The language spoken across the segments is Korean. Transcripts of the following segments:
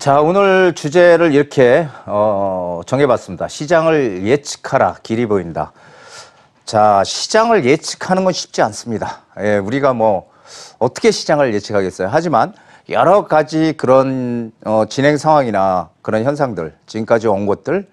자, 오늘 주제를 이렇게 정해봤습니다. 시장을 예측하라, 길이 보인다. 자, 시장을 예측하는 건 쉽지 않습니다. 예, 우리가 뭐 어떻게 시장을 예측하겠어요. 하지만 여러 가지 그런 진행 상황이나 그런 현상들, 지금까지 온 것들,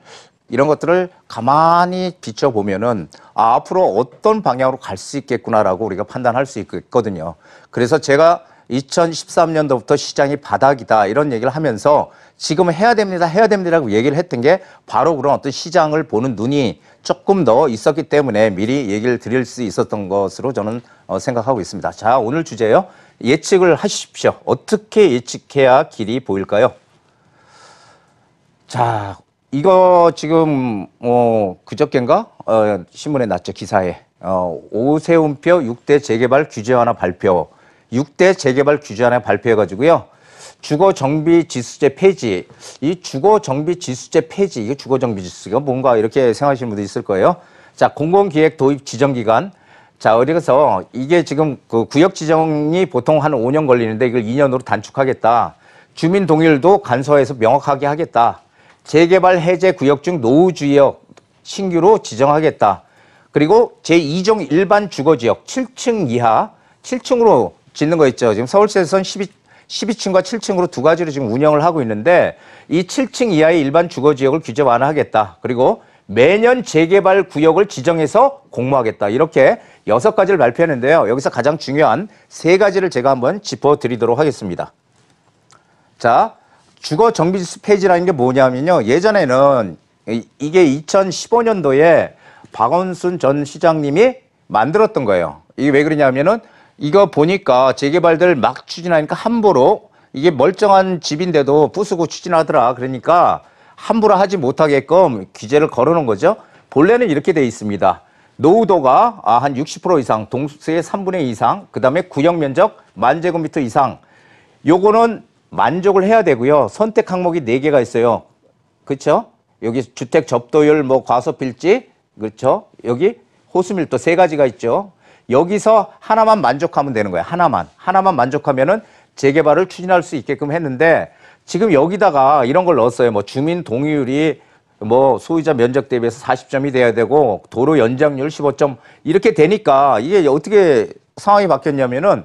이런 것들을 가만히 비춰보면은 앞으로 어떤 방향으로 갈 수 있겠구나라고 우리가 판단할 수 있거든요. 그래서 제가 2013년도부터 시장이 바닥이다 이런 얘기를 하면서 지금 해야 됩니다라고 얘기를 했던 게 바로 그런 어떤 시장을 보는 눈이 조금 더 있었기 때문에 미리 얘기를 드릴 수 있었던 것으로 저는 생각하고 있습니다. 자, 오늘 주제요. 예측을 하십시오. 어떻게 예측해야 길이 보일까요? 자, 이거 지금 그저께인가 신문에 났죠. 기사에. 오세훈표 6대 재개발 규제 완화 발표. 6대 재개발 규제 완화 발표해가지고요. 주거정비지수제 폐지. 이 주거정비지수제 폐지. 이게 주거정비지수가 뭔가 이렇게 생각하시는 분도 있을 거예요. 자, 공공기획 도입 지정기간. 자, 어디가서 이게 지금 그 구역 지정이 보통 한 5년 걸리는데 이걸 2년으로 단축하겠다. 주민 동의율도 간소화해서 명확하게 하겠다. 재개발 해제 구역 중 노후지역 신규로 지정하겠다. 그리고 제2종 일반 주거지역 7층 이하, 7층으로 짓는 거 있죠. 지금 서울시에서는 12층과 7층으로 두 가지로 지금 운영을 하고 있는데 이 7층 이하의 일반 주거지역을 규제 완화하겠다. 그리고 매년 재개발 구역을 지정해서 공모하겠다. 이렇게 6가지를 발표했는데요. 여기서 가장 중요한 3가지를 제가 한번 짚어드리도록 하겠습니다. 자, 주거정비지수 폐지라는 게 뭐냐면요. 예전에는 이게 2015년도에 박원순 전 시장님이 만들었던 거예요. 이게 왜 그러냐면은 이거 보니까 재개발들 막 추진하니까 함부로 이게 멀쩡한 집인데도 부수고 추진하더라. 그러니까 함부로 하지 못하게끔 규제를 걸어놓은 거죠. 본래는 이렇게 돼 있습니다. 노후도가 한 60% 이상, 동수의 3분의 2 이상, 그 다음에 구역 면적 10,000제곱미터 이상. 요거는 만족을 해야 되고요. 선택 항목이 4개가 있어요. 그렇죠? 여기 주택 접도율, 뭐 과소필지, 그렇죠? 여기 호수밀도 3가지가 있죠. 여기서 하나만 만족하면 되는 거예요. 하나만 만족하면은 재개발을 추진할 수 있게끔 했는데 지금 여기다가 이런 걸 넣었어요. 뭐 주민 동의율이 뭐 소유자 면적 대비해서 40점이 돼야 되고 도로 연장률 15점 이렇게 되니까 이게 어떻게 상황이 바뀌었냐면은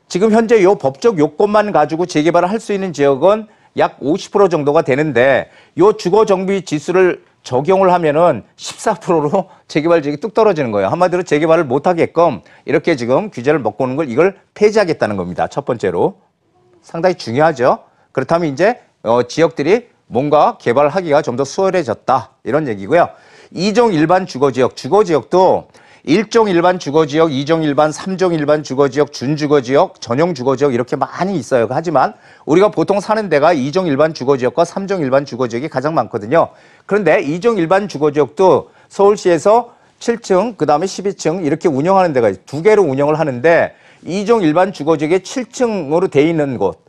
지금 현재 요 법적 요건만 가지고 재개발을 할 수 있는 지역은 약 50% 정도가 되는데 요 주거정비 지수를 적용을 하면은 14%로 재개발 지역이 뚝 떨어지는 거예요. 한마디로 재개발을 못 하게끔 이렇게 지금 규제를 먹고 오는 걸 이걸 폐지하겠다는 겁니다. 첫 번째로. 상당히 중요하죠. 그렇다면 이제 지역들이 뭔가 개발하기가 좀 더 수월해졌다. 이런 얘기고요. 2종 일반 주거지역, 주거지역도 1종 일반 주거지역, 2종 일반, 3종 일반 주거지역, 준주거지역, 전용 주거지역 이렇게 많이 있어요. 하지만 우리가 보통 사는 데가 2종 일반 주거지역과 3종 일반 주거지역이 가장 많거든요. 그런데 2종 일반 주거지역도 서울시에서 7층, 그 다음에 12층 이렇게 운영하는 데가 2개로 운영을 하는데 2종 일반 주거지역에 7층으로 돼 있는 곳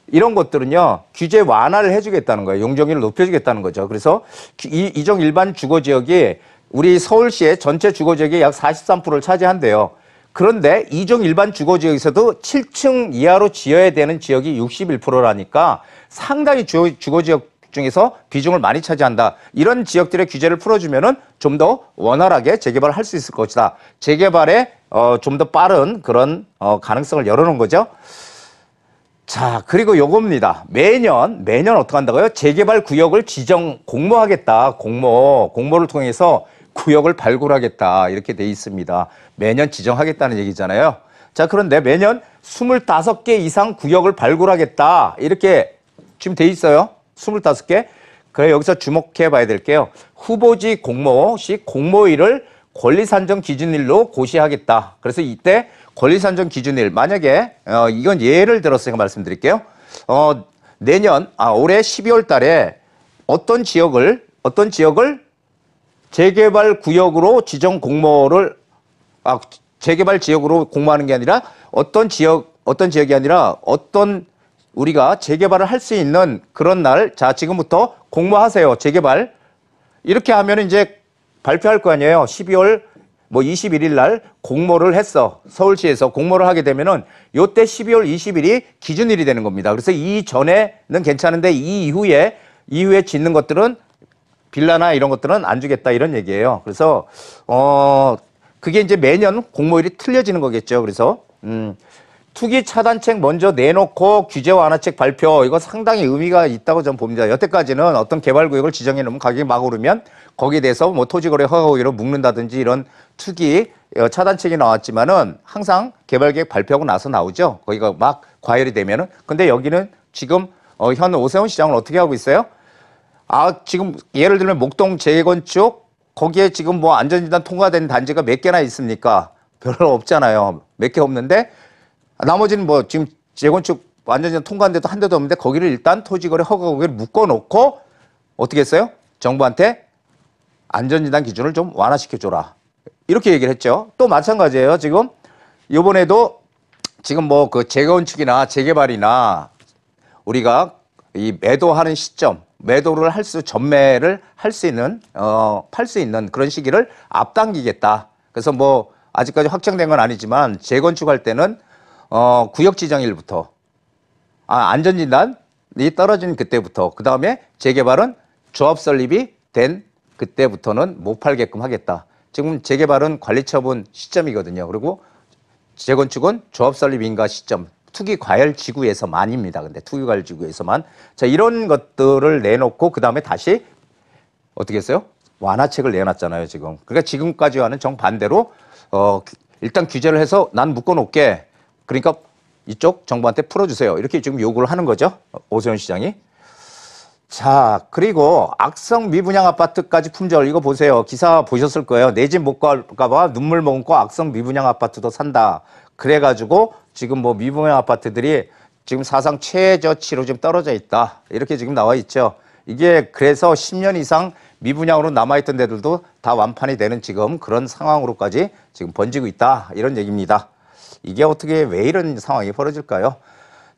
이런 것들은요, 규제 완화를 해주겠다는 거예요. 용적률을 높여주겠다는 거죠. 그래서 2종 일반 주거지역이 우리 서울시의 전체 주거지역의 약 43%를 차지한대요. 그런데 2종 일반 주거지역에서도 7층 이하로 지어야 되는 지역이 61%라니까 상당히 주거지역 중에서 비중을 많이 차지한다. 이런 지역들의 규제를 풀어주면은 좀 더 원활하게 재개발을 할 수 있을 것이다. 재개발에 좀 더 빠른 그런 가능성을 열어놓은 거죠. 자, 그리고 요겁니다. 매년 어떻게 한다고요? 재개발 구역을 공모하겠다. 공모를 통해서 구역을 발굴하겠다. 이렇게 돼 있습니다. 매년 지정하겠다는 얘기잖아요. 자, 그런데 매년 25개 이상 구역을 발굴하겠다. 이렇게 지금 돼 있어요. 25개. 그래, 여기서 주목해 봐야 될게요. 후보지 공모 시 공모일을 권리산정 기준일로 고시하겠다. 그래서 이때 권리산정 기준일, 만약에, 이건 예를 들어서 제가 말씀드릴게요. 올해 12월 달에 어떤 지역을 재개발 구역으로 지정 공모를, 재개발 지역으로 공모하는 게 아니라 어떤 지역이 아니라 우리가 재개발을 할 수 있는 그런 날, 자, 지금부터 공모하세요. 재개발. 이렇게 하면 이제 발표할 거 아니에요. 12월 뭐 21일 날 공모를 했어. 서울시에서 공모를 하게 되면은 요때 12월 20일이 기준일이 되는 겁니다. 그래서 이 전에는 괜찮은데 이 이후에 짓는 것들은 빌라나 이런 것들은 안 주겠다 이런 얘기예요. 그래서 그게 이제 매년 공모일이 틀려지는 거겠죠. 그래서 투기 차단책 먼저 내놓고 규제 완화책 발표 이거 상당히 의미가 있다고 저는 봅니다. 여태까지는 어떤 개발구역을 지정해 놓으면 가격이 막 오르면 거기에 대해서 뭐 토지거래 허가구역으로 묶는다든지 이런 투기 차단책이 나왔지만은 항상 개발계획 발표하고 나서 나오죠. 거기가 막 과열이 되면은. 근데 여기는 지금 현 오세훈 시장은 어떻게 하고 있어요? 지금 예를 들면 목동 재건축 거기에 지금 뭐 안전진단 통과된 단지가 몇 개나 있습니까? 별로 없잖아요. 몇 개 없는데 나머지는 뭐 지금 재건축 안전진단 통과한데도 한 대도 없는데 거기를 일단 토지거래 허가구역을 묶어놓고 어떻게 했어요? 정부한테 안전진단 기준을 좀 완화시켜줘라. 이렇게 얘기를 했죠. 또 마찬가지예요. 지금 이번에도 지금 뭐 그 재건축이나 재개발이나 우리가 이 매도하는 시점, 매도를 전매를 할 수 있는, 팔 수 있는 그런 시기를 앞당기겠다. 그래서 뭐 아직까지 확정된 건 아니지만 재건축할 때는 구역 지정일부터 안전진단이 떨어진 그때부터 그 다음에 재개발은 조합 설립이 된 그때부터는 못 팔게끔 하겠다. 지금 재개발은 관리처분 시점이거든요. 그리고 재건축은 조합 설립 인가 시점. 투기 과열 지구에서만입니다. 근데 투기 과열 지구에서만. 자, 이런 것들을 내놓고 그다음에 다시 어떻게 했어요? 완화책을 내놨잖아요, 지금. 그러니까 지금까지와는 정반대로 일단 규제를 해서 난 묶어 놓을게. 그러니까 이쪽 정부한테 풀어 주세요. 이렇게 지금 요구를 하는 거죠. 오세훈 시장이. 자, 그리고 악성 미분양 아파트까지 품절. 이거 보세요. 기사 보셨을 거예요. 내 집 못 갈까 봐 눈물 머금고 악성 미분양 아파트도 산다. 그래가지고 지금 뭐 미분양 아파트들이 지금 사상 최저치로 지금 떨어져 있다. 이렇게 지금 나와 있죠. 이게 그래서 10년 이상 미분양으로 남아있던 데들도 다 완판이 되는 지금 그런 상황으로까지 지금 번지고 있다. 이런 얘기입니다. 이게 어떻게 왜 이런 상황이 벌어질까요?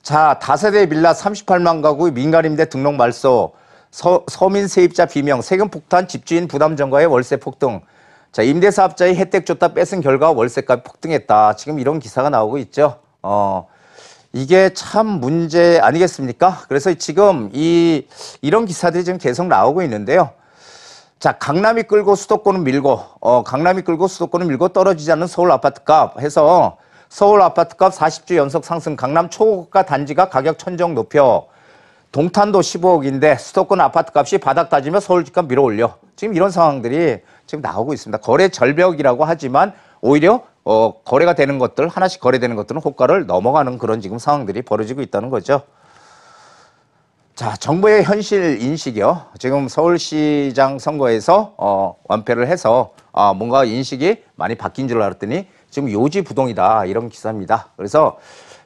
자, 다세대 빌라 38만 가구 민간임대 등록 말소, 서민 세입자 비명, 세금 폭탄, 집주인 부담 전가의 월세 폭등. 자, 임대사업자의 혜택 줬다 뺏은 결과 월세값이 폭등했다. 지금 이런 기사가 나오고 있죠. 이게 참 문제 아니겠습니까? 그래서 지금 이런 기사들이 지금 계속 나오고 있는데요. 자, 강남이 끌고 수도권은 밀고, 강남이 끌고 수도권은 밀고 떨어지지 않는 서울 아파트값 해서 서울 아파트값 40주 연속 상승, 강남 초고가 단지가 가격 천정 높여, 동탄도 15억인데 수도권 아파트값이 바닥 다지며 서울 집값 밀어올려. 지금 이런 상황들이 지금 나오고 있습니다. 거래 절벽이라고 하지만 오히려 거래가 되는 것들, 하나씩 거래되는 것들은 호가를 넘어가는 그런 지금 상황들이 벌어지고 있다는 거죠. 자, 정부의 현실 인식이요. 지금 서울시장 선거에서 완패를 해서 뭔가 인식이 많이 바뀐 줄 알았더니 지금 요지부동이다. 이런 기사입니다. 그래서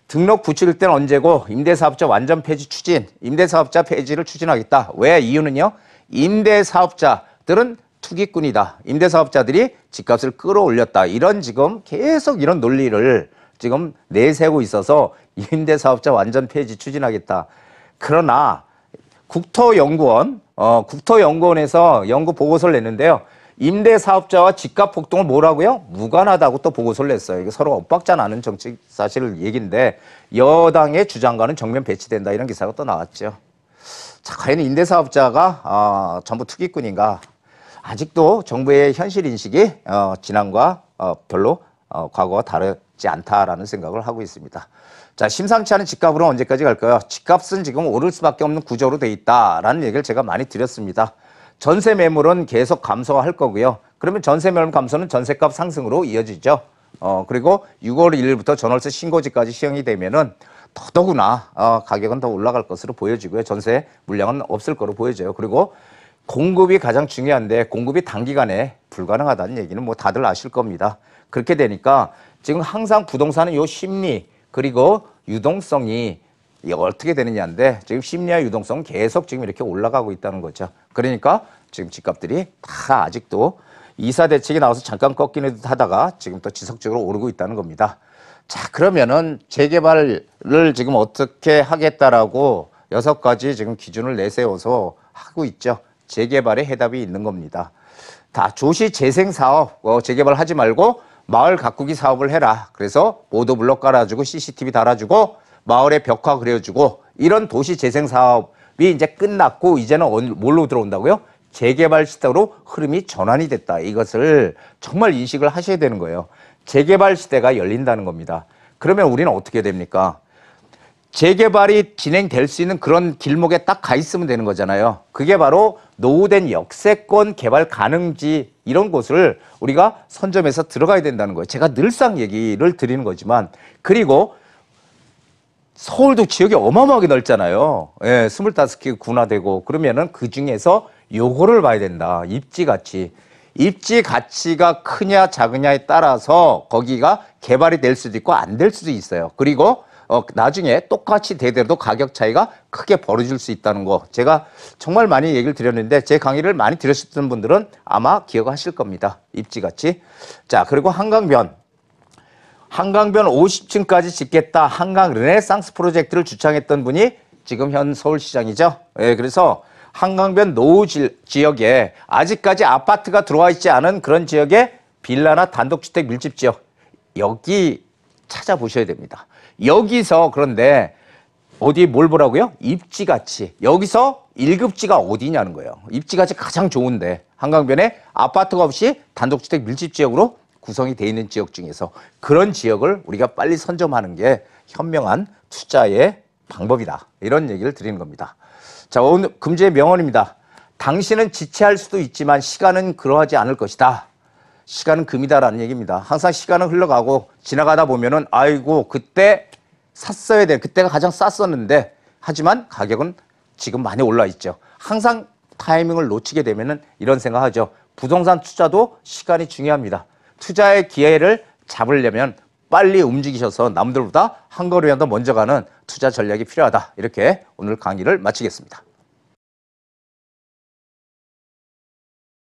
등록 붙일 때는 언제고 임대사업자 완전 폐지 추진, 임대사업자 폐지를 추진하겠다. 왜? 이유는요. 임대사업자들은 투기꾼이다. 임대사업자들이 집값을 끌어올렸다. 이런 지금 계속 이런 논리를 지금 내세우고 있어서 임대사업자 완전 폐지 추진하겠다. 그러나 국토연구원에서 연구 보고서를 냈는데요. 임대사업자와 집값 폭등을 뭐라고요? 무관하다고 또 보고서를 냈어요. 이게 서로 엇박자 나는 정책 사실 얘기인데 여당의 주장과는 정면 배치된다. 이런 기사가 또 나왔죠. 자, 과연 임대사업자가 전부 투기꾼인가? 아직도 정부의 현실 인식이 지난과 별로 과거와 다르지 않다라는 생각을 하고 있습니다. 자, 심상치 않은 집값으로 언제까지 갈까요? 집값은 지금 오를 수밖에 없는 구조로 돼 있다라는 얘기를 제가 많이 드렸습니다. 전세 매물은 계속 감소할 거고요. 그러면 전세 매물 감소는 전세값 상승으로 이어지죠. 그리고 6월 1일부터 전월세 신고지까지 시행이 되면은 더더구나 가격은 더 올라갈 것으로 보여지고요. 전세 물량은 없을 거로 보여져요. 그리고 공급이 가장 중요한데 공급이 단기간에 불가능하다는 얘기는 뭐 다들 아실 겁니다. 그렇게 되니까 지금 항상 부동산은 요 심리 그리고 유동성이 어떻게 되느냐인데 지금 심리와 유동성은 계속 지금 이렇게 올라가고 있다는 거죠. 그러니까 지금 집값들이 다 아직도 이사 대책이 나와서 잠깐 꺾이는 듯 하다가 지금 또 지속적으로 오르고 있다는 겁니다. 자, 그러면은 재개발을 지금 어떻게 하겠다라고 6가지 지금 기준을 내세워서 하고 있죠. 재개발에 해답이 있는 겁니다. 다 조시 재생 사업 재개발하지 말고 마을 가꾸기 사업을 해라. 그래서 보도블럭 깔아주고 CCTV 달아주고 마을에 벽화 그려주고 이런 도시 재생 사업이 이제 끝났고 이제는 뭘로 들어온다고요? 재개발 시대로 흐름이 전환이 됐다. 이것을 정말 인식을 하셔야 되는 거예요. 재개발 시대가 열린다는 겁니다. 그러면 우리는 어떻게 됩니까? 재개발이 진행될 수 있는 그런 길목에 딱 가 있으면 되는 거잖아요. 그게 바로 노후된 역세권 개발 가능지 이런 곳을 우리가 선점해서 들어가야 된다는 거예요. 제가 늘상 얘기를 드리는 거지만 그리고 서울도 지역이 어마어마하게 넓잖아요. 예, 25개 군화되고 그러면은 그 중에서 요거를 봐야 된다. 입지 가치. 입지 가치가 크냐 작으냐에 따라서 거기가 개발이 될 수도 있고 안 될 수도 있어요. 그리고 나중에 똑같이 되더라도 가격 차이가 크게 벌어질 수 있다는 거. 제가 정말 많이 얘기를 드렸는데 제 강의를 많이 들으셨던 분들은 아마 기억하실 겁니다. 입지 가치. 자, 그리고 한강변 50층까지 짓겠다. 한강 르네상스 프로젝트를 주창했던 분이 지금 현 서울시장이죠. 예, 그래서 한강변 노후 지역에 아직까지 아파트가 들어와 있지 않은 그런 지역에 빌라나 단독주택 밀집 지역 여기 찾아보셔야 됩니다. 여기서 그런데 어디 뭘 보라고요? 입지 가치. 여기서 1급지가 어디냐는 거예요. 입지 가치 가장 좋은데 한강변에 아파트가 없이 단독주택 밀집 지역으로 구성이 돼 있는 지역 중에서 그런 지역을 우리가 빨리 선점하는 게 현명한 투자의 방법이다. 이런 얘기를 드리는 겁니다. 자, 오늘 금주의 명언입니다. 당신은 지체할 수도 있지만 시간은 그러하지 않을 것이다. 시간은 금이다라는 얘기입니다. 항상 시간은 흘러가고 지나가다 보면은 아이고 그때 샀어야 돼. 그때가 가장 쌌었는데 하지만 가격은 지금 많이 올라 있죠. 항상 타이밍을 놓치게 되면은 이런 생각하죠. 부동산 투자도 시간이 중요합니다. 투자의 기회를 잡으려면 빨리 움직이셔서 남들보다 한 걸음이라도 먼저 가는 투자 전략이 필요하다. 이렇게 오늘 강의를 마치겠습니다.